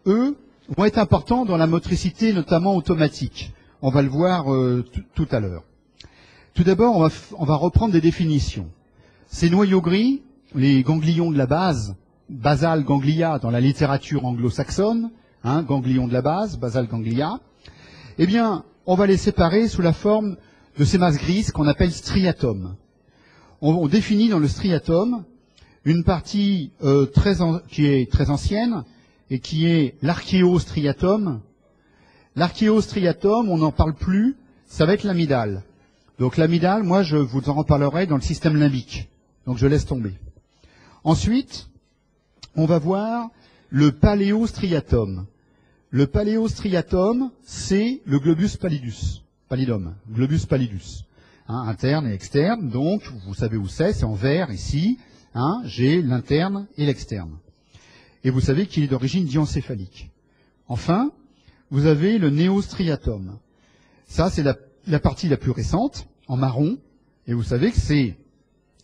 eux, vont être importants dans la motricité, notamment automatique. On va le voir tout à l'heure. Tout d'abord, on va reprendre des définitions. Ces noyaux gris, les ganglions de la base, basal ganglia dans la littérature anglo-saxonne, ganglion de la base, basal ganglia, eh bien, on va les séparer sous la forme de ces masses grises qu'on appelle striatomes. On définit dans le striatome une partie qui est très ancienne et qui est l'archéostriatome. L'archéostriatome, on n'en parle plus, ça va être l'amygdale. Donc l'amygdale, moi, je vous en reparlerai dans le système limbique. Donc je laisse tomber. Ensuite, on va voir le paléostriatome. Le paléostriatome, c'est le globus pallidum, globus pallidus, interne et externe. Donc, vous savez où c'est en vert ici. J'ai l'interne et l'externe. Et vous savez qu'il est d'origine diencéphalique. Enfin, vous avez le néostriatome. Ça, c'est la partie la plus récente, en marron. Et vous savez que c'est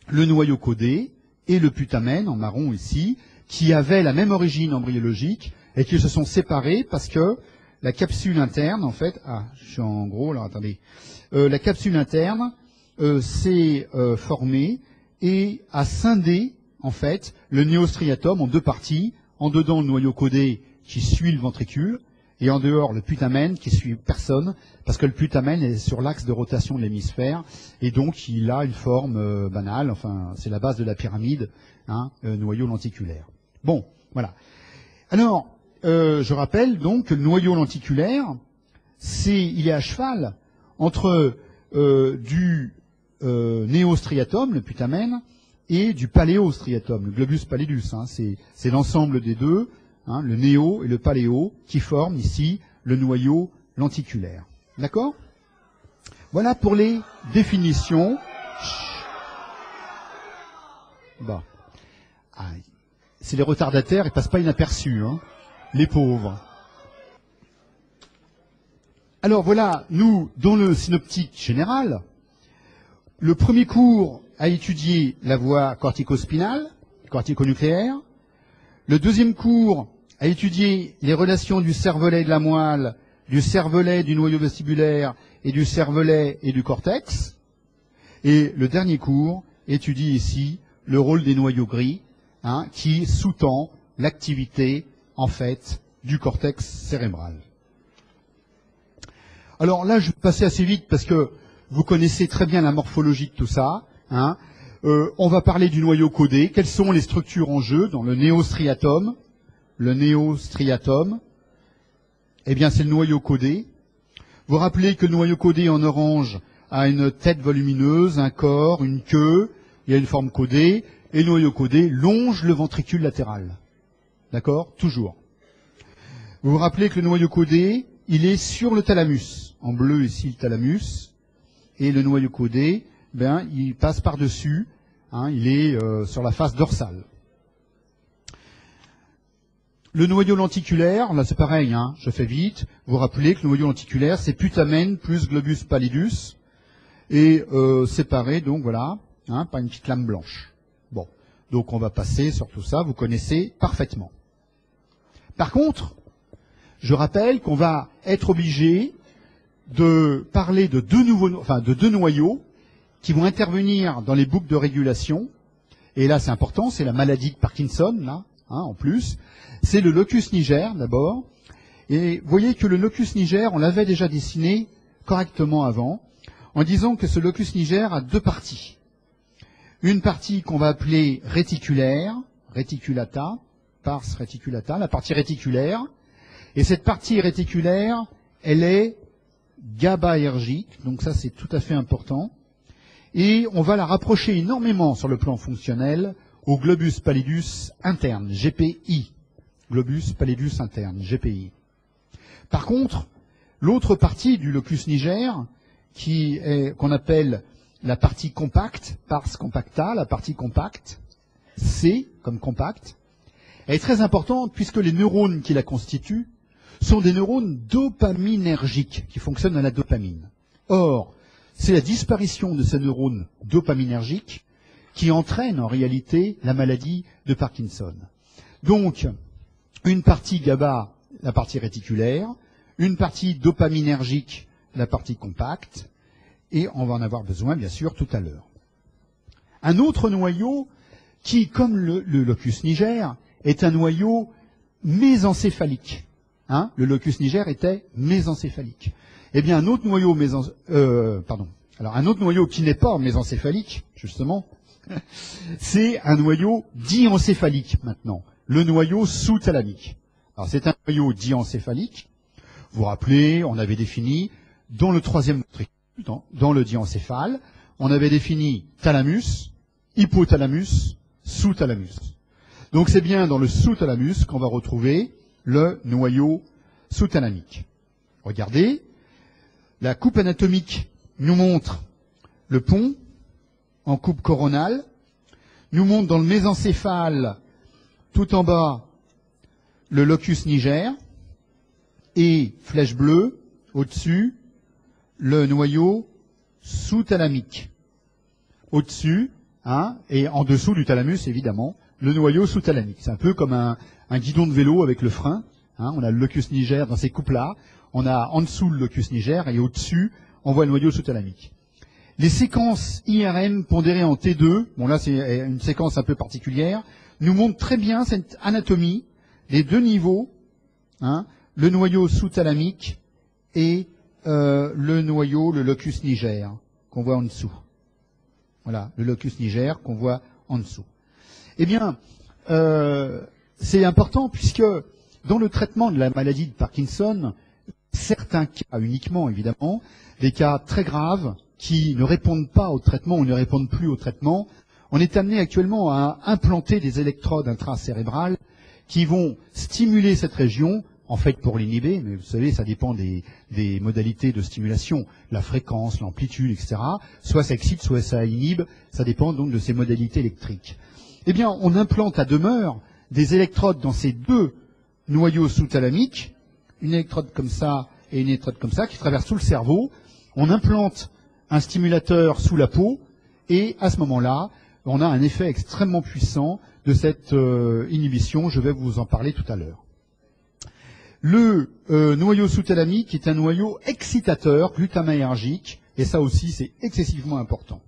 le noyau codé et le putamen, en marron ici, qui avaient la même origine embryologique et qui se sont séparés parce que la capsule interne, en fait, je suis en gros, alors attendez, la capsule interne s'est formée et a scindé, en fait, le néostriatome en deux parties, en dedans le noyau codé qui suit le ventricule, et en dehors le putamen qui suit personne, parce que le putamen est sur l'axe de rotation de l'hémisphère, et donc il a une forme banale, enfin c'est la base de la pyramide, noyau lenticulaire. Bon, voilà. Alors, je rappelle donc que le noyau lenticulaire, il est à cheval entre du néostriatome, le putamen, et du paléostriatome, le globus pallidus. C'est l'ensemble des deux, le néo et le paléo, qui forment ici le noyau lenticulaire. D'accord? Voilà pour les définitions. Bon. C'est les retardataires, ils passent pas inaperçus, les pauvres. Alors voilà, nous, dans le synoptique général, le premier cours a étudié la voie corticospinale, corticonucléaire. Le deuxième cours a étudié les relations du cervelet et de la moelle, du cervelet du noyau vestibulaire et du cervelet et du cortex. Et le dernier cours étudie ici le rôle des noyaux gris, qui sous-tend l'activité, en fait, du cortex cérébral. Alors là, je vais passer assez vite parce que vous connaissez très bien la morphologie de tout ça. On va parler du noyau codé. Quelles sont les structures en jeu dans le néostriatome? Le néostriatome, eh bien, c'est le noyau codé. Vous rappelez que le noyau codé en orange a une tête volumineuse, un corps, une queue, il y a une forme codée, et le noyau codé longe le ventricule latéral. D'accord? Toujours. Vous vous rappelez que le noyau codé, il est sur le thalamus. En bleu ici, le thalamus. Et le noyau codé, il passe par-dessus. Il est sur la face dorsale. Le noyau lenticulaire, là c'est pareil, je fais vite. Vous vous rappelez que le noyau lenticulaire, c'est putamen plus globus pallidus. Et séparé, donc voilà, par une petite lame blanche. Bon, donc on va passer sur tout ça, vous connaissez parfaitement. Par contre, je rappelle qu'on va être obligé de parler de deux noyaux qui vont intervenir dans les boucles de régulation. Et là, c'est important, c'est la maladie de Parkinson, là, en plus. C'est le locus niger, d'abord. Et vous voyez que le locus niger, on l'avait déjà dessiné correctement avant, en disant que ce locus niger a deux parties. Une partie qu'on va appeler réticulaire, reticulata, pars reticulata, la partie réticulaire. Et cette partie réticulaire, elle est GABAergique, donc ça c'est tout à fait important. Et on va la rapprocher énormément sur le plan fonctionnel au globus pallidus interne, GPI. Globus pallidus interne, GPI. Par contre, l'autre partie du locus niger, qu'on appelle la partie compacte, pars compacta, la partie compacte, C comme compact, elle est très importante puisque les neurones qui la constituent sont des neurones dopaminergiques qui fonctionnent à la dopamine. Or, c'est la disparition de ces neurones dopaminergiques qui entraîne en réalité la maladie de Parkinson. Donc, une partie GABA la partie réticulaire, une partie dopaminergique, la partie compacte, et on va en avoir besoin, bien sûr, tout à l'heure. Un autre noyau qui, comme le locus niger, est un noyau mésencéphalique. Hein, le locus niger était mésencéphalique. Eh bien, un autre noyau un autre noyau qui n'est pas mésencéphalique, justement, c'est un noyau diencéphalique maintenant, le noyau sous-thalamique. Alors, c'est un noyau diencéphalique. Vous vous rappelez, on avait défini dans le troisième ventricule, dans le diencéphale, on avait défini thalamus, hypothalamus, sous-thalamus. Donc c'est bien dans le sous-thalamus qu'on va retrouver le noyau sous-thalamique. Regardez, la coupe anatomique nous montre le pont en coupe coronale, nous montre dans le mésencéphale, tout en bas, le locus niger, et flèche bleue, au-dessus, le noyau sous-thalamique. Au-dessus, hein, et en dessous du thalamus, évidemment, le noyau sous-thalamique. C'est un peu comme un guidon de vélo avec le frein. Hein, on a le locus niger dans ces coupes-là, on a en dessous le locus niger, et au-dessus, on voit le noyau sous-thalamique. Les séquences IRM pondérées en T2, bon là c'est une séquence un peu particulière, nous montrent très bien cette anatomie, les deux niveaux, hein, le noyau sous-thalamique et le noyau, le locus niger, qu'on voit en dessous. Voilà, le locus niger qu'on voit en dessous. Eh bien, c'est important puisque dans le traitement de la maladie de Parkinson, certains cas uniquement évidemment, des cas très graves qui ne répondent pas au traitement ou ne répondent plus au traitement, on est amené actuellement à implanter des électrodes intracérébrales qui vont stimuler cette région, en fait pour l'inhiber, mais vous savez, ça dépend des modalités de stimulation, la fréquence, l'amplitude, etc. Soit ça excite, soit ça inhibe, ça dépend donc de ces modalités électriques. Eh bien, on implante à demeure des électrodes dans ces deux noyaux sous-thalamiques, une électrode comme ça et une électrode comme ça, qui traversent tout le cerveau. On implante un stimulateur sous la peau, et à ce moment-là, on a un effet extrêmement puissant de cette inhibition. Je vais vous en parler tout à l'heure. Le noyau sous-thalamique est un noyau excitateur, glutamatergique, et ça aussi c'est excessivement important.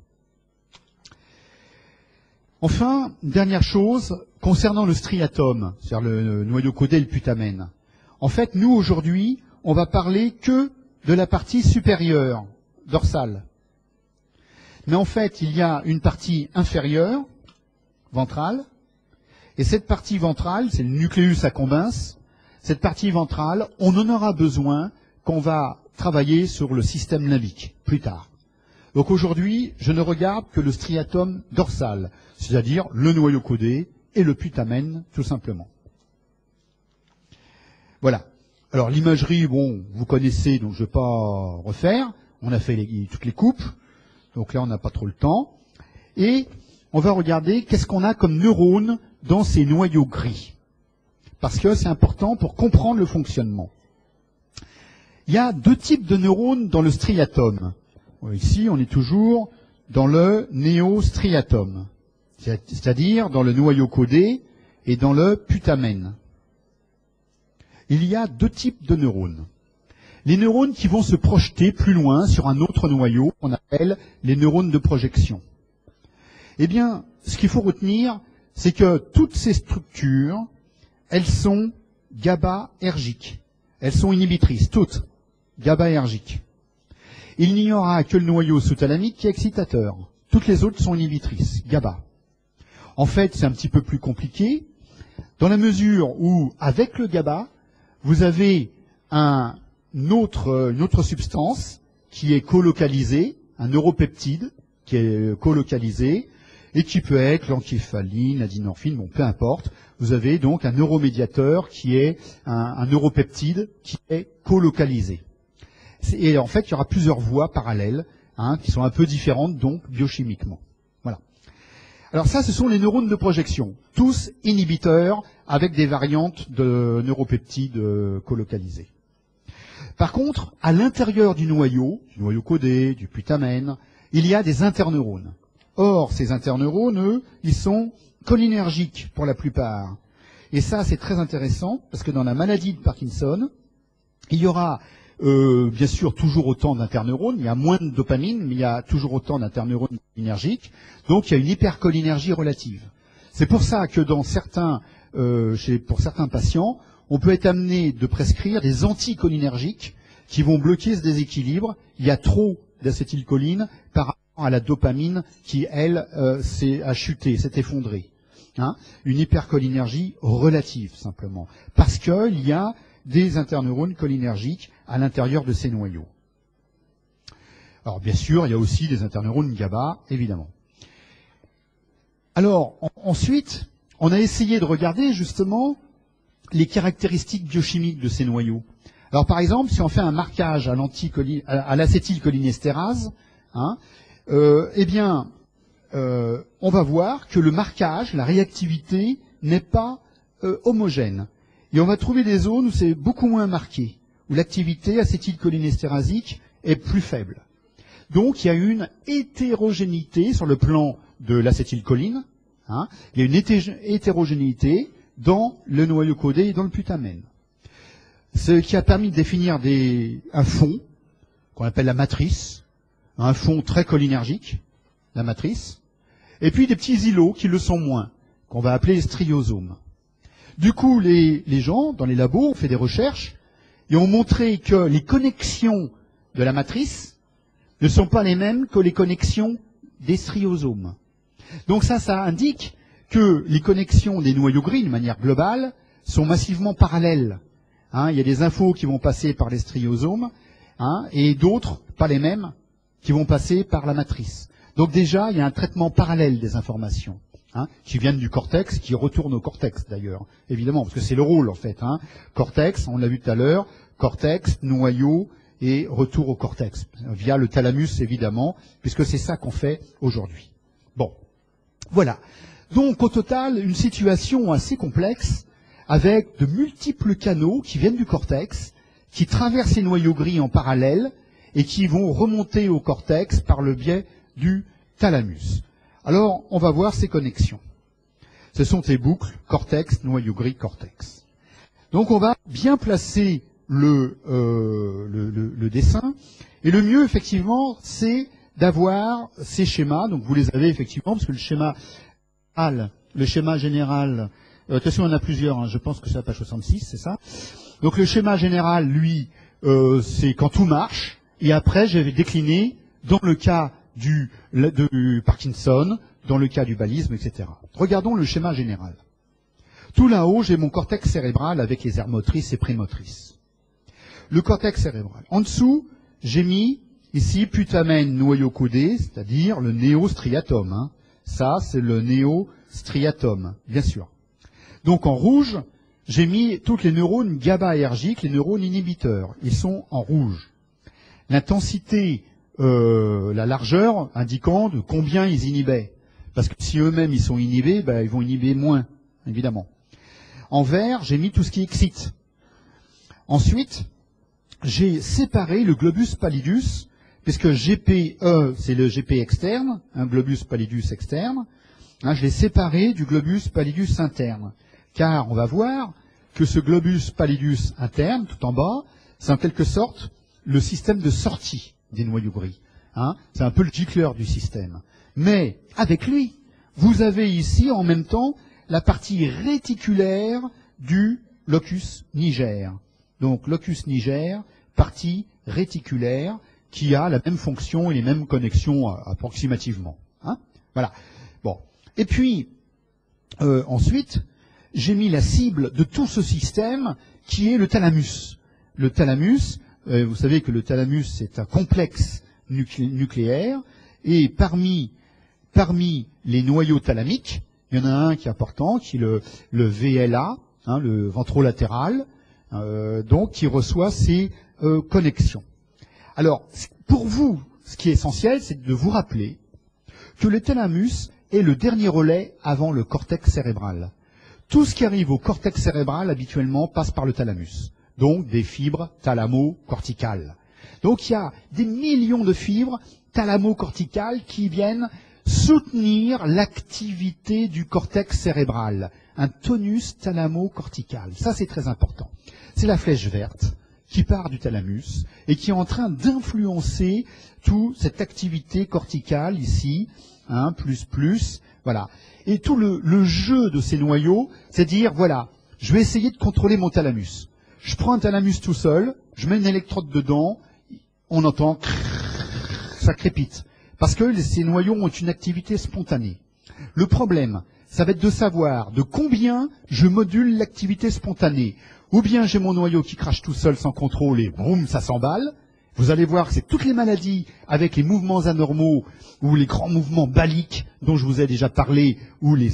Enfin, dernière chose, concernant le striatum, c'est-à-dire le noyau codé et le putamène. En fait, nous aujourd'hui, on va parler que de la partie supérieure, dorsale. Mais en fait, il y a une partie inférieure, ventrale, et cette partie ventrale, c'est le nucléus accumbens. Cette partie ventrale, on en aura besoin quand on va travailler sur le système limbique, plus tard. Donc aujourd'hui, je ne regarde que le striatum dorsal, c'est-à-dire le noyau codé et le putamène, tout simplement. Voilà. Alors l'imagerie, bon, vous connaissez, donc je ne vais pas refaire. On a fait toutes les coupes, donc là on n'a pas trop le temps. Et on va regarder qu'est-ce qu'on a comme neurones dans ces noyaux gris. Parce que c'est important pour comprendre le fonctionnement. Il y a deux types de neurones dans le striatum. Ici, on est toujours dans le néostriatum, c'est-à-dire dans le noyau codé et dans le putamène. Il y a deux types de neurones. Les neurones qui vont se projeter plus loin sur un autre noyau, on appelle les neurones de projection. Eh bien, ce qu'il faut retenir, c'est que toutes ces structures, elles sont GABAergiques. Elles sont inhibitrices, toutes GABAergiques. Il n'y aura que le noyau sous-thalamique qui est excitateur. Toutes les autres sont inhibitrices, GABA. En fait, c'est un petit peu plus compliqué, dans la mesure où, avec le GABA, vous avez une autre substance qui est colocalisée, un neuropeptide qui est colocalisé, et qui peut être l'encéphaline, la dynorphine, bon, peu importe. Vous avez donc un neuromédiateur qui est un neuropeptide qui est colocalisé. Et en fait, il y aura plusieurs voies parallèles, qui sont un peu différentes, donc, biochimiquement. Voilà. Alors ça, ce sont les neurones de projection, tous inhibiteurs avec des variantes de neuropeptides colocalisés. Par contre, à l'intérieur du noyau codé, du putamène, il y a des interneurones. Or, ces interneurones, eux, ils sont cholinergiques pour la plupart. Et ça, c'est très intéressant, parce que dans la maladie de Parkinson, il y aura bien sûr toujours autant d'interneurones, il y a moins de dopamine, mais il y a toujours autant d'interneurones énergiques, donc il y a une hypercholinergie relative. C'est pour ça que pour certains patients, on peut être amené de prescrire des anticholinergiques qui vont bloquer ce déséquilibre. Il y a trop d'acétylcholine par rapport à la dopamine qui, elle, a chuté, s'est effondrée. Hein, une hypercholinergie relative, simplement. Parce qu'il y a des interneurones cholinergiques à l'intérieur de ces noyaux. Alors, bien sûr, il y a aussi des interneurones GABA, évidemment. Alors, ensuite, on a essayé de regarder, justement, les caractéristiques biochimiques de ces noyaux. Alors, par exemple, si on fait un marquage à l'acétylcholinestérase, hein, eh bien, on va voir que le marquage, la réactivité, n'est pas homogène. Et on va trouver des zones où c'est beaucoup moins marqué, où l'activité acétylcholinestérasique est plus faible. Donc, il y a une hétérogénéité sur le plan de l'acétylcholine. Hein, il y a une hétérogénéité dans le noyau codé et dans le putamène. Ce qui a permis de définir un fond, qu'on appelle la matrice, un fond très cholinergique, la matrice, et puis des petits îlots qui le sont moins, qu'on va appeler les striosomes. Du coup, les gens, dans les labos, ont fait des recherches et ont montré que les connexions de la matrice ne sont pas les mêmes que les connexions des striosomes. Donc ça indique que les connexions des noyaux gris, de manière globale, sont massivement parallèles. Hein, il y a des infos qui vont passer par les striosomes, hein, et d'autres, pas les mêmes, qui vont passer par la matrice. Donc déjà, il y a un traitement parallèle des informations, hein, qui viennent du cortex, qui retournent au cortex d'ailleurs, évidemment, parce que c'est le rôle en fait. Hein. Cortex, on l'a vu tout à l'heure, cortex, noyau et retour au cortex, via le thalamus évidemment, puisque c'est ça qu'on fait aujourd'hui. Bon, voilà. Donc au total, une situation assez complexe, avec de multiples canaux qui viennent du cortex, qui traversent les noyaux gris en parallèle, et qui vont remonter au cortex par le biais du thalamus. Alors, on va voir ces connexions. Ce sont ces boucles cortex, noyau gris, cortex. Donc, on va bien placer le dessin. Et le mieux, effectivement, c'est d'avoir ces schémas. Donc, vous les avez effectivement, parce que le schéma général, attention, il y en a plusieurs, hein, je pense que c'est la page 66, c'est ça. Donc, le schéma général, lui, c'est quand tout marche. Et après, je vais décliner dans le cas du Parkinson, dans le cas du balisme, etc. Regardons le schéma général. Tout là-haut, j'ai mon cortex cérébral avec les aires motrices et prémotrices. Le cortex cérébral. En dessous, j'ai mis ici putamène noyau codé, c'est-à-dire le néostriatum. Hein. Ça, c'est le néostriatum, bien sûr. Donc en rouge, j'ai mis toutes les neurones GABAergiques, les neurones inhibiteurs. Ils sont en rouge. L'intensité, la largeur indiquant de combien ils inhibaient. Parce que si eux-mêmes ils sont inhibés, ben, ils vont inhiber moins, évidemment. En vert, j'ai mis tout ce qui excite. Ensuite, j'ai séparé le globus pallidus, puisque GPE, c'est le GP externe, un globus pallidus externe. Hein, je l'ai séparé du globus pallidus interne. Car on va voir que ce globus pallidus interne, tout en bas, c'est en quelque sorte le système de sortie des noyaux gris. Hein, c'est un peu le gicleur du système. Mais avec lui, vous avez ici en même temps la partie réticulaire du locus niger. Donc locus niger, partie réticulaire, qui a la même fonction et les mêmes connexions approximativement. Hein, voilà. Bon. Et puis, ensuite, j'ai mis la cible de tout ce système qui est le thalamus. Le thalamus, vous savez que le thalamus, c'est un complexe nucléaire, et parmi les noyaux thalamiques, il y en a un qui est important, qui est le VLA, hein, le ventrolatéral, donc qui reçoit ces connexions. Alors, pour vous, ce qui est essentiel, c'est de vous rappeler que le thalamus est le dernier relais avant le cortex cérébral. Tout ce qui arrive au cortex cérébral, habituellement, passe par le thalamus. Donc, des fibres thalamo-corticales. Donc, il y a des millions de fibres thalamo-corticales qui viennent soutenir l'activité du cortex cérébral. un tonus thalamo-cortical. Ça, c'est très important. C'est la flèche verte qui part du thalamus et qui est en train d'influencer toute cette activité corticale ici, hein, plus, voilà. Et tout le jeu de ces noyaux, c'est dire, voilà, je vais essayer de contrôler mon thalamus. Je prends un thalamus tout seul, je mets une électrode dedans, on entend ça crépite. Parce que ces noyaux ont une activité spontanée. Le problème, ça va être de savoir de combien je module l'activité spontanée. Ou bien j'ai mon noyau qui crache tout seul sans contrôle et boum, ça s'emballe. Vous allez voir que c'est toutes les maladies avec les mouvements anormaux ou les grands mouvements baliques dont je vous ai déjà parlé, ou les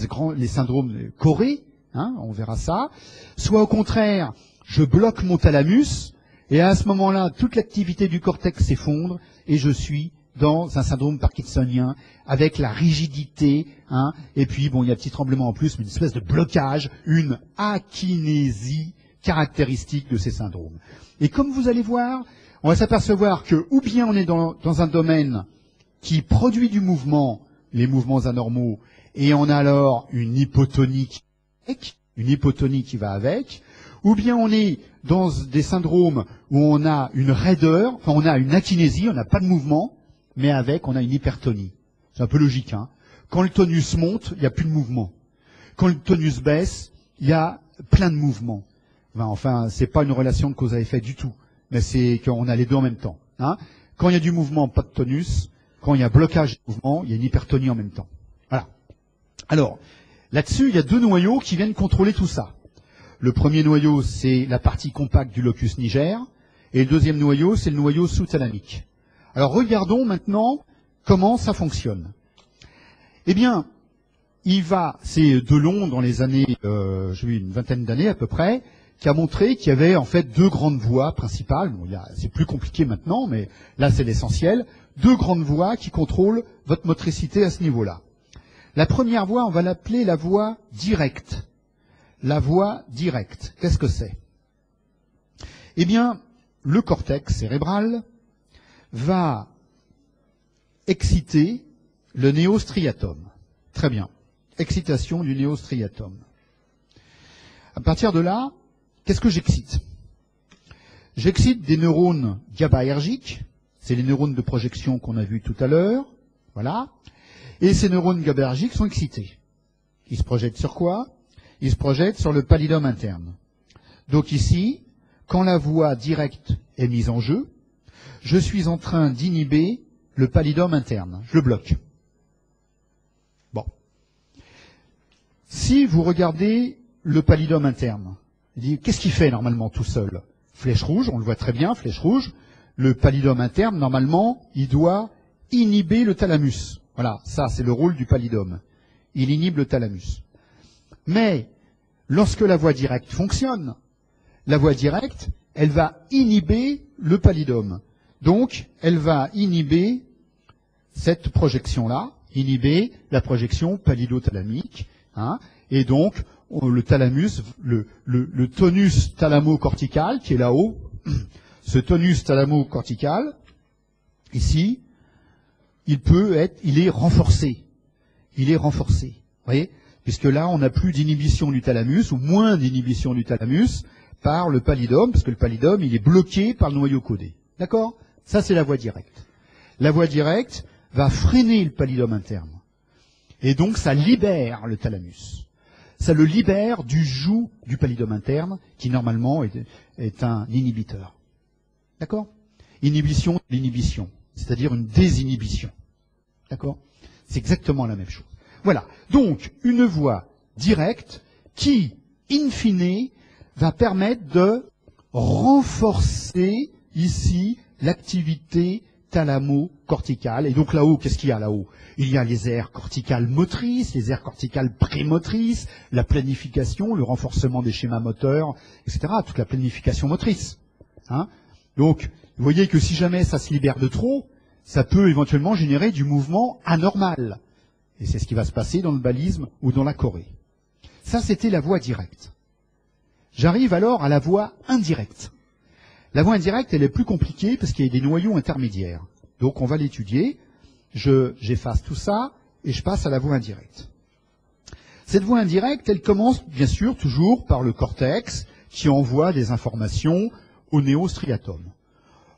syndromes Corée, hein, on verra ça. Soit au contraire, je bloque mon thalamus et à ce moment-là, toute l'activité du cortex s'effondre et je suis dans un syndrome parkinsonien avec la rigidité, hein, et puis bon, il y a un petit tremblement en plus, mais une espèce de blocage, une akinésie caractéristique de ces syndromes. Et comme vous allez voir, on va s'apercevoir que ou bien on est dans un domaine qui produit du mouvement, les mouvements anormaux, et on a alors une hypotonie qui va avec, ou bien on est dans des syndromes où on a une raideur, enfin on a une akinésie, on n'a pas de mouvement, mais avec on a une hypertonie. C'est un peu logique, hein. Quand le tonus monte, il n'y a plus de mouvement. Quand le tonus baisse, il y a plein de mouvements. Enfin, c'est pas une relation de cause à effet du tout, mais c'est qu'on a les deux en même temps, hein. Quand il y a du mouvement, pas de tonus. Quand il y a blocage du mouvement, il y a une hypertonie en même temps. Voilà. Alors, là-dessus, il y a deux noyaux qui viennent contrôler tout ça. Le premier noyau, c'est la partie compacte du locus niger, et le deuxième noyau, c'est le noyau sous-thalamique. Alors, regardons maintenant comment ça fonctionne. Eh bien, c'est Delon, dans les années, une vingtaine d'années à peu près, qui a montré qu'il y avait en fait deux grandes voies principales. Bon, c'est plus compliqué maintenant, mais là c'est l'essentiel. Deux grandes voies qui contrôlent votre motricité à ce niveau-là. La première voie, on va l'appeler la voie directe. La voie directe, qu'est-ce que c'est? Eh bien, le cortex cérébral va exciter le néostriatum. Très bien. Excitation du néostriatum. À partir de là, qu'est-ce que j'excite? J'excite des neurones GABAergiques, c'est les neurones de projection qu'on a vus tout à l'heure, voilà. Et ces neurones GABAergiques sont excités. Ils se projettent sur quoi? Ils se projettent sur le pallidum interne. Donc ici, quand la voie directe est mise en jeu, je suis en train d'inhiber le pallidum interne. Je le bloque. Bon. Si vous regardez le pallidum interne, qu'est-ce qu'il fait normalement tout seul? Flèche rouge, on le voit très bien, flèche rouge. Le pallidum interne, normalement, il doit inhiber le thalamus. Voilà, ça c'est le rôle du pallidum. Il inhibe le thalamus. Mais lorsque la voie directe fonctionne, la voie directe, elle va inhiber le pallidum. Donc, elle va inhiber cette projection-là, inhiber la projection pallidothalamique, hein, et donc le thalamus, le tonus thalamo-cortical qui est là-haut, ce tonus thalamo-cortical, ici, il est renforcé. Il est renforcé. Vous voyez? Puisque là, on n'a plus d'inhibition du thalamus, ou moins d'inhibition du thalamus, par le pallidum, parce que le pallidum, il est bloqué par le noyau codé. D'accord? Ça, c'est la voie directe. La voie directe va freiner le pallidum interne. Et donc, ça libère le thalamus. Ça le libère du joug du pallidum interne, qui normalement est un inhibiteur. D'accord? Inhibition de l'inhibition, c'est-à-dire une désinhibition. D'accord? C'est exactement la même chose. Voilà. Donc, une voie directe qui, in fine, va permettre de renforcer ici l'activité thalamo-corticale. Et donc là-haut, qu'est-ce qu'il y a là-haut? Il y a les aires corticales motrices, les aires corticales prémotrices, la planification, le renforcement des schémas moteurs, etc. Toute la planification motrice. Hein? Donc, vous voyez que si jamais ça se libère de trop, ça peut éventuellement générer du mouvement anormal. Et c'est ce qui va se passer dans le balisme ou dans la chorée. Ça, c'était la voie directe. J'arrive alors à la voie indirecte. La voie indirecte, elle est plus compliquée parce qu'il y a des noyaux intermédiaires. Donc on va l'étudier. J'efface tout ça et je passe à la voie indirecte. Cette voie indirecte, elle commence bien sûr toujours par le cortex qui envoie des informations au néostriatum.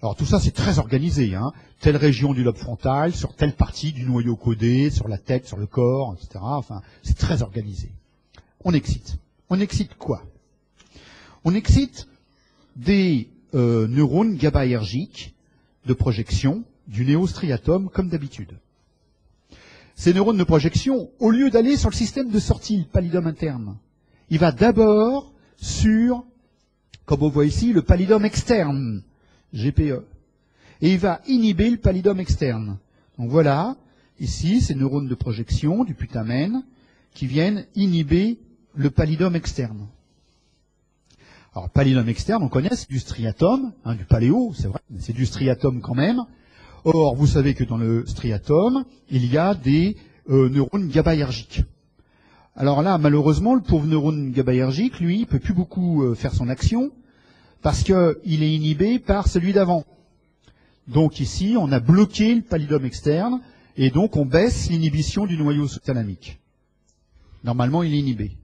Alors tout ça c'est très organisé, hein. Telle région du lobe frontal, sur telle partie du noyau codé, sur la tête, sur le corps, etc. Enfin, c'est très organisé. On excite. On excite quoi? On excite des neurones GABAergiques de projection du néostriatum comme d'habitude. Ces neurones de projection, au lieu d'aller sur le système de sortie, le pallidum interne, il va d'abord sur, comme on voit ici, le pallidum externe, GPE. Et il va inhiber le pallidum externe. Donc voilà, ici, ces neurones de projection du putamen qui viennent inhiber le pallidum externe. Alors, pallidum externe, on connaît, c'est du striatum, hein, du paléo, c'est vrai, mais c'est du striatum quand même. Or, vous savez que dans le striatum, il y a des neurones GABAergiques. Alors là, malheureusement, le pauvre neurone GABAergique, lui, il peut plus beaucoup faire son action parce qu'il est inhibé par celui d'avant. Donc ici, on a bloqué le pallidum externe et donc on baisse l'inhibition du noyau sous-thalamique. Normalement, il est inhibé.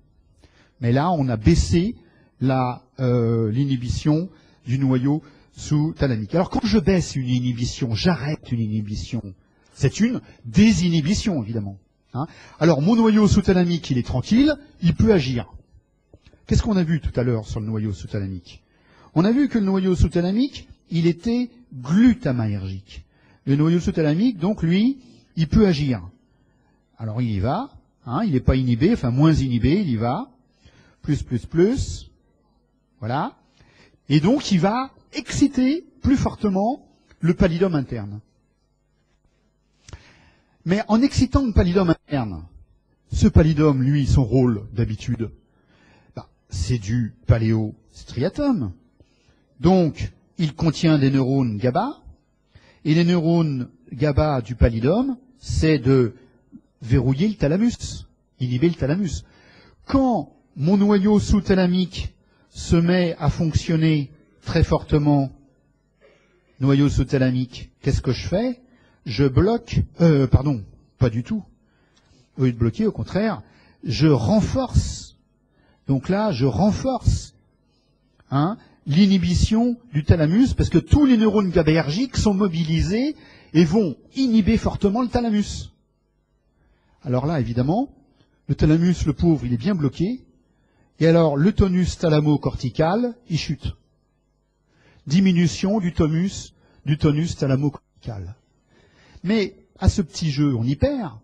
Mais là, on a baissé l'inhibition du noyau sous-thalamique. Alors quand je baisse une inhibition, j'arrête une inhibition, c'est une désinhibition évidemment. Hein. Alors mon noyau sous-thalamique, il est tranquille, il peut agir. Qu'est-ce qu'on a vu tout à l'heure sur le noyau sous-thalamique? On a vu que le noyau sous-thalamique, il était glutamaergique. Le noyau sous-thalamique, donc lui, il peut agir. Alors il y va, hein, il n'est pas inhibé, enfin moins inhibé, il y va, plus, voilà. Et donc il va exciter plus fortement le pallidum interne. Mais en excitant le pallidum interne, ce pallidum, lui, son rôle d'habitude, c'est du paléostriatum. Donc, il contient des neurones GABA, et les neurones GABA du pallidum, c'est de verrouiller le thalamus, inhiber le thalamus. Quand mon noyau sous-thalamique se met à fonctionner très fortement, noyau sous-thalamique, qu'est-ce que je fais? Je bloque, pas du tout. Au lieu de bloquer, au contraire, je renforce. Donc là, je renforce l'inhibition du thalamus, parce que tous les neurones GABAergiques sont mobilisés et vont inhiber fortement le thalamus. Alors là, évidemment, le thalamus, le pauvre, il est bien bloqué, et alors le tonus thalamo-cortical, il chute. Diminution du tonus thalamo-cortical. Mais à ce petit jeu, on y perd,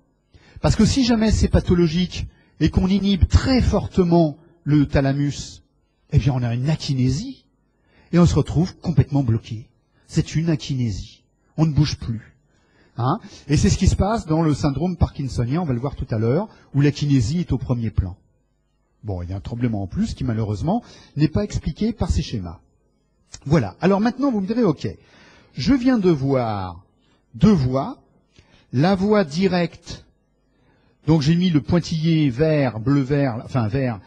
parce que si jamais c'est pathologique et qu'on inhibe très fortement le thalamus, eh bien on a une akinésie, et on se retrouve complètement bloqué. C'est une akinésie. On ne bouge plus. Hein, et c'est ce qui se passe dans le syndrome parkinsonien, on va le voir tout à l'heure, où l'akinésie est au premier plan. Bon, il y a un tremblement en plus qui, malheureusement, n'est pas expliqué par ces schémas. Voilà. Alors maintenant, vous me direz, ok, je viens de voir deux voies. La voie directe, donc j'ai mis le pointillé vert, bleu-vert, enfin vert,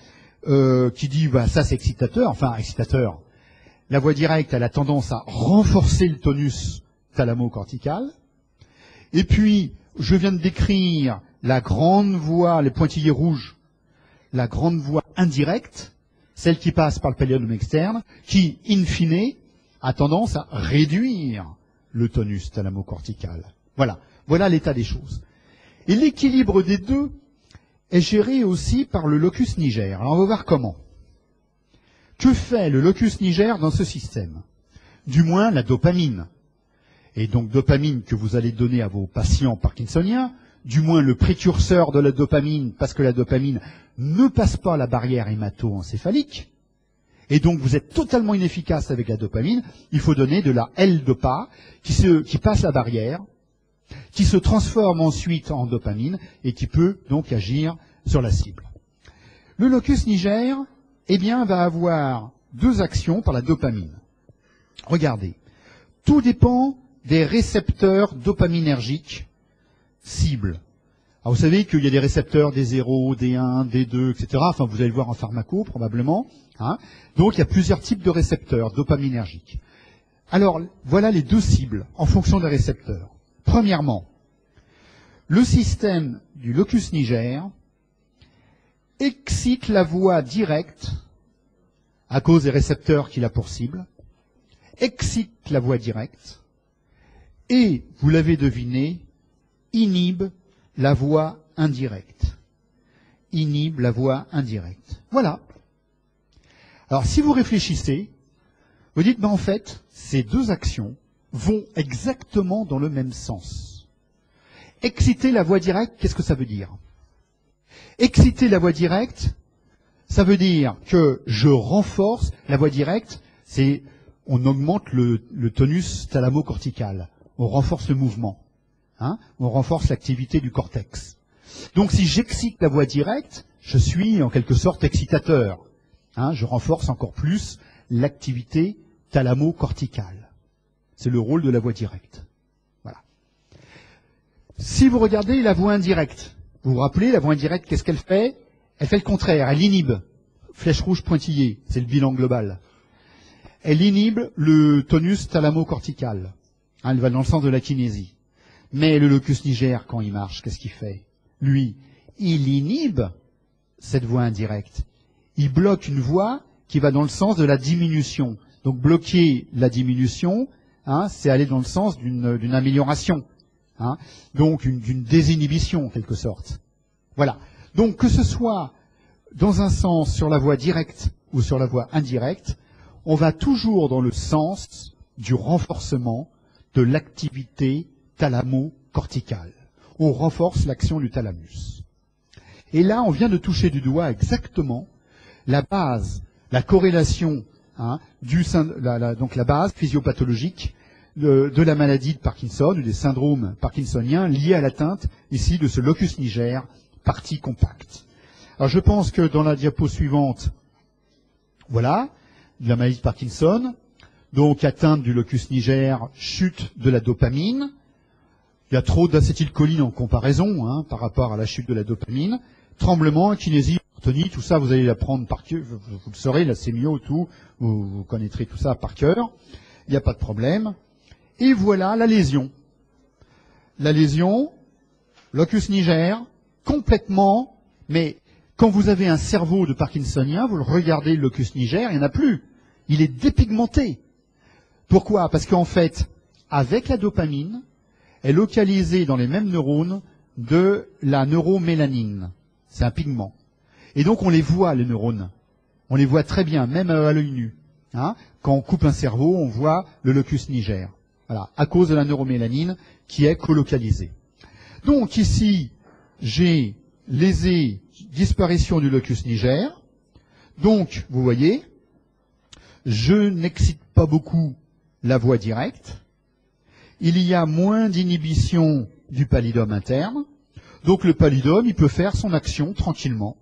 qui dit, bah, ça c'est excitateur, enfin excitateur. La voie directe, elle a tendance à renforcer le tonus thalamo-cortical. Et puis, je viens de décrire la grande voie, les pointillés rouges, la grande voie indirecte, celle qui passe par le pallidum externe, qui, in fine, a tendance à réduire le tonus thalamo-cortical. Voilà. Voilà l'état des choses. Et l'équilibre des deux est géré aussi par le locus niger. Alors on va voir comment. Que fait le locus niger dans ce système? Du moins la dopamine. Et donc dopamine que vous allez donner à vos patients parkinsoniens, du moins le précurseur de la dopamine, parce que la dopamine ne passe pas la barrière hémato-encéphalique, et donc vous êtes totalement inefficace avec la dopamine, il faut donner de la L-dopa qui passe la barrière, qui se transforme ensuite en dopamine et qui peut donc agir sur la cible. Le locus niger, eh bien, va avoir deux actions par la dopamine. Regardez, tout dépend des récepteurs dopaminergiques cibles. Alors vous savez qu'il y a des récepteurs D0, D1, D2, etc. Enfin, vous allez le voir en pharmaco, probablement. Hein. Donc, il y a plusieurs types de récepteurs dopaminergiques. Alors, voilà les deux cibles en fonction des récepteurs. Premièrement, le système du locus niger excite la voie directe, à cause des récepteurs qu'il a pour cible, excite la voie directe, et, vous l'avez deviné, inhibe la voie indirecte. Inhibe la voie indirecte. Voilà. Alors, si vous réfléchissez, vous dites, en fait, ces deux actions vont exactement dans le même sens. Exciter la voie directe, qu'est-ce que ça veut dire? Exciter la voie directe, ça veut dire que je renforce la voie directe, c'est on augmente le tonus thalamo-cortical, on renforce le mouvement, hein, on renforce l'activité du cortex. Donc si j'excite la voie directe, je suis en quelque sorte excitateur, hein, je renforce encore plus l'activité thalamo-corticale. C'est le rôle de la voie directe. Voilà. Si vous regardez la voie indirecte, vous vous rappelez, la voie indirecte, qu'est-ce qu'elle fait? Elle fait le contraire, elle inhibe. Flèche rouge pointillée, c'est le bilan global. Elle inhibe le tonus thalamo-cortical. Hein, elle va dans le sens de la kinésie. Mais le locus niger, quand il marche, qu'est-ce qu'il fait? Lui, il inhibe cette voie indirecte. Il bloque une voie qui va dans le sens de la diminution. Donc bloquer la diminution, hein, c'est aller dans le sens d'une amélioration. Hein, donc d'une désinhibition en quelque sorte. Voilà. Donc que ce soit dans un sens sur la voie directe ou sur la voie indirecte, on va toujours dans le sens du renforcement de l'activité thalamo-corticale. On renforce l'action du thalamus. Et là, on vient de toucher du doigt exactement la base, la corrélation, hein, donc la base physiopathologique de la maladie de Parkinson ou des syndromes parkinsoniens liés à l'atteinte ici de ce locus niger, partie compacte. Alors je pense que dans la diapo suivante, voilà, la maladie de Parkinson, donc atteinte du locus niger, chute de la dopamine. Il y a trop d'acétylcholine en comparaison, hein, par rapport à la chute de la dopamine. Tremblement, kinésie, orthonie, tout ça, vous allez l'apprendre par cœur, vous le saurez, la sémio, tout, vous connaîtrez tout ça par cœur. Il n'y a pas de problème. Et voilà la lésion. La lésion, locus niger, complètement, mais quand vous avez un cerveau de parkinsonien, vous le regardez, le locus niger, il n'y en a plus. Il est dépigmenté. Pourquoi? Parce qu'en fait, avec la dopamine, est localisée dans les mêmes neurones de la neuromélanine. C'est un pigment. Et donc on les voit, les neurones. On les voit très bien, même à l'œil nu. Hein, quand on coupe un cerveau, on voit le locus niger. Voilà, à cause de la neuromélanine qui est colocalisée. Donc ici, j'ai lésé disparition du locus niger. Donc, vous voyez, je n'excite pas beaucoup la voie directe. Il y a moins d'inhibition du pallidum interne. Donc le pallidum, il peut faire son action tranquillement.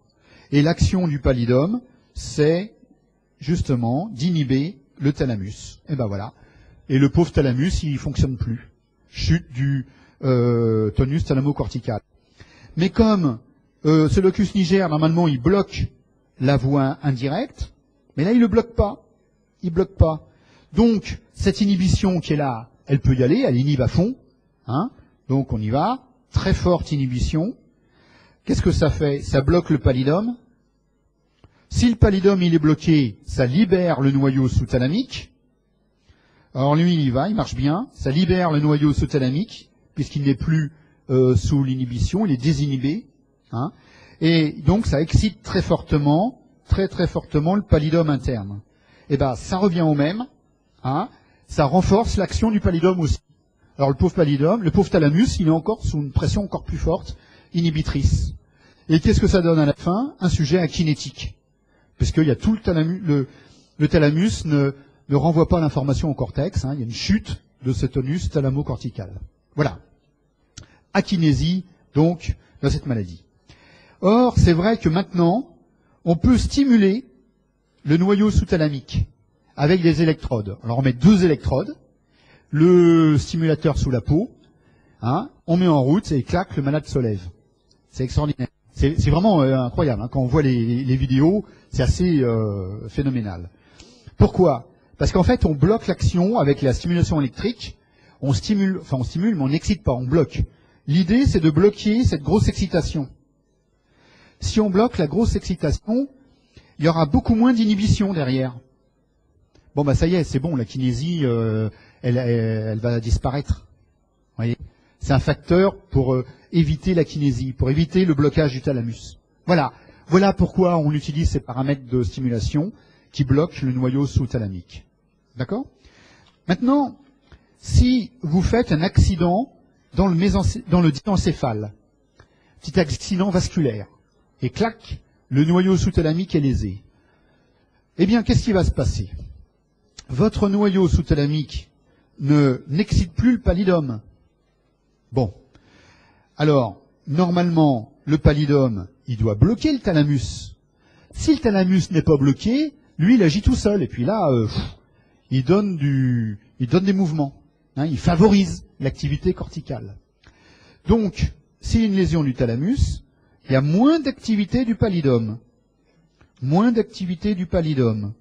Et l'action du pallidum, c'est justement d'inhiber le thalamus. Et ben voilà. Et le pauvre thalamus, il fonctionne plus. Chute du tonus thalamo-cortical. Mais comme ce locus niger, normalement, il bloque la voie indirecte, mais là, il ne le bloque pas. Il bloque pas. Donc, cette inhibition qui est là, elle peut y aller, elle inhibe à fond. Hein, donc, on y va. Très forte inhibition. Qu'est-ce que ça fait? Ça bloque le pallidum. Si le pallidum, il est bloqué, ça libère le noyau sous-thalamique. Alors lui, il y va, il marche bien. Ça libère le noyau sous-thalamique, puisqu'il n'est plus sous l'inhibition, il est désinhibé. Hein, et donc, ça excite très fortement, très fortement le pallidum interne. Et ben, ça revient au même. Hein, ça renforce l'action du pallidum aussi. Alors le pauvre pallidum, le pauvre thalamus, il est encore sous une pression encore plus forte, inhibitrice. Et qu'est-ce que ça donne à la fin? Un sujet akinétique. Puisqu'il y a tout le thalamus, le thalamus ne renvoie pas l'information au cortex, hein, il y a une chute de ce tonus thalamo-cortical. Voilà. Akinésie, donc, dans cette maladie. Or, c'est vrai que maintenant, on peut stimuler le noyau sous-thalamique avec des électrodes. Alors on met 2 électrodes, le stimulateur sous la peau, hein, on met en route et clac, le malade se lève. C'est extraordinaire. C'est vraiment incroyable. Hein. Quand on voit les vidéos, c'est assez phénoménal. Pourquoi? Parce qu'en fait, on bloque l'action avec la stimulation électrique. On stimule, mais on n'excite pas, on bloque. L'idée, c'est de bloquer cette grosse excitation. Si on bloque la grosse excitation, il y aura beaucoup moins d'inhibition derrière. Bon, bah ça y est, c'est bon, la kinésie, elle va disparaître. Vous voyez, c'est un facteur pour éviter la kinésie, pour éviter le blocage du thalamus. Voilà. Voilà pourquoi on utilise ces paramètres de stimulation qui bloquent le noyau sous-thalamique. D'accord ? Maintenant, si vous faites un accident dans le diencéphale, petit accident vasculaire, et clac, le noyau sous-thalamique est lésé, eh bien, qu'est-ce qui va se passer ? Votre noyau sous-thalamique n'excite plus le pallidum. Bon. Alors, normalement, le pallidum, il doit bloquer le thalamus. Si le thalamus n'est pas bloqué, lui, il agit tout seul. Et puis là, il donne des mouvements. Hein, il favorise l'activité corticale. Donc, s'il y a une lésion du thalamus, il y a moins d'activité du pallidum. Moins d'activité du pallidum.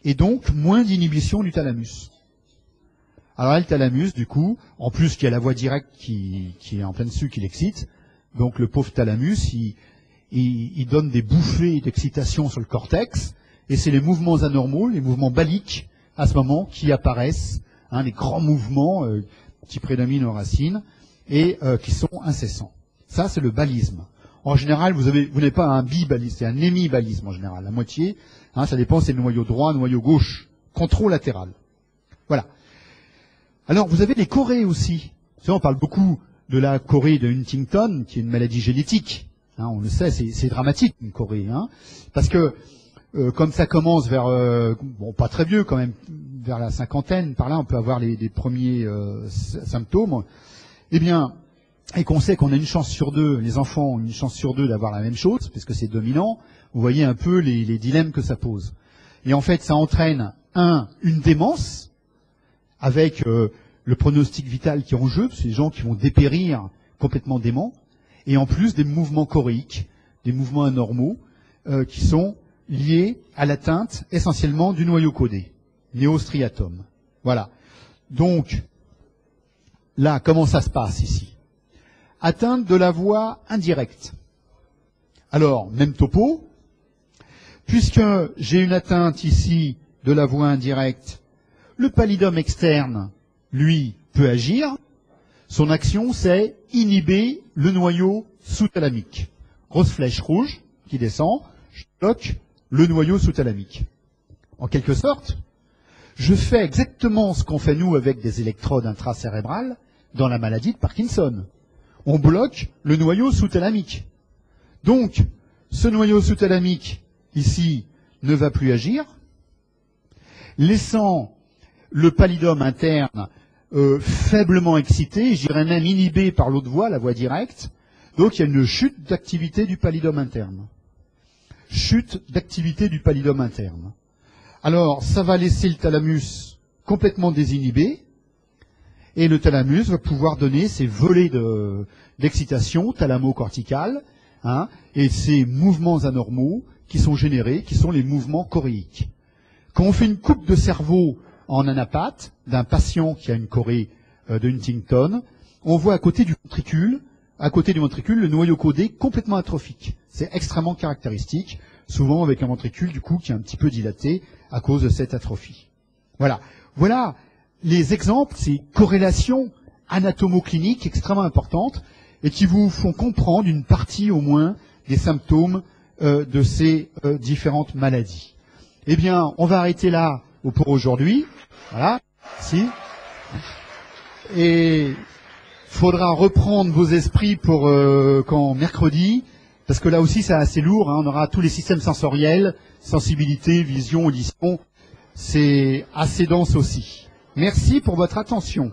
Et donc, moins d'inhibition du thalamus. Alors là, le thalamus, du coup, en plus qu'il y a la voie directe qui est en plein dessus, qui l'excite, donc le pauvre thalamus, il donne des bouffées d'excitation sur le cortex, et c'est les mouvements anormaux, les mouvements baliques, à ce moment, qui apparaissent, hein, les grands mouvements qui prédominent aux racines, et qui sont incessants. Ça, c'est le balisme. En général, vous n'avez pas un bibalisme, c'est un hémibalisme en général, la moitié. Hein, ça dépend, c'est le noyau droit, le noyau gauche, controlatéral. Voilà. Alors, vous avez les chorées aussi. On parle beaucoup de la chorée de Huntington, qui est une maladie génétique. Hein, on le sait, c'est dramatique, une chorée. Hein, parce que, comme ça commence vers, bon, pas très vieux quand même, vers la cinquantaine, par là, on peut avoir les premiers symptômes. Eh bien, et qu'on sait qu'on a une chance sur deux, les enfants ont une chance sur deux d'avoir la même chose, puisque c'est dominant, vous voyez un peu les dilemmes que ça pose. Et en fait, ça entraîne, une démence, avec le pronostic vital qui est en jeu, parce que c'est des gens qui vont dépérir complètement déments, et en plus des mouvements choréiques, des mouvements anormaux, qui sont liés à l'atteinte essentiellement du noyau codé, néostriatum. Voilà. Donc, là, comment ça se passe ici ? Atteinte de la voie indirecte. Alors, même topo, puisque j'ai une atteinte ici de la voie indirecte, le pallidum externe, lui, peut agir. Son action, c'est inhiber le noyau sous-thalamique. Grosse flèche rouge qui descend, je bloque le noyau sous-thalamique. En quelque sorte, je fais exactement ce qu'on fait nous avec des électrodes intracérébrales dans la maladie de Parkinson. On bloque le noyau sous-thalamique. Donc, ce noyau sous-thalamique, ici, ne va plus agir, laissant le pallidum interne faiblement excité, je dirais même inhibé par l'autre voie, la voie directe. Donc, il y a une chute d'activité du pallidum interne. Chute d'activité du pallidum interne. Alors, ça va laisser le thalamus complètement désinhibé, et le thalamus va pouvoir donner ces volées d'excitation thalamo-corticale, hein, et ces mouvements anormaux qui sont générés, qui sont les mouvements choréiques. Quand on fait une coupe de cerveau en anapathe d'un patient qui a une chorée de Huntington, on voit à côté du ventricule, le noyau codé complètement atrophique. C'est extrêmement caractéristique, souvent avec un ventricule du coup qui est un petit peu dilaté à cause de cette atrophie. Voilà. Voilà les exemples, ces corrélations anatomo-cliniques extrêmement importantes et qui vous font comprendre une partie au moins des symptômes de ces différentes maladies. Eh bien, on va arrêter là pour aujourd'hui. Voilà. Si. Et faudra reprendre vos esprits pour quand mercredi, parce que là aussi c'est assez lourd. Hein, on aura tous les systèmes sensoriels, sensibilité, vision, audition. C'est assez dense aussi. Merci pour votre attention.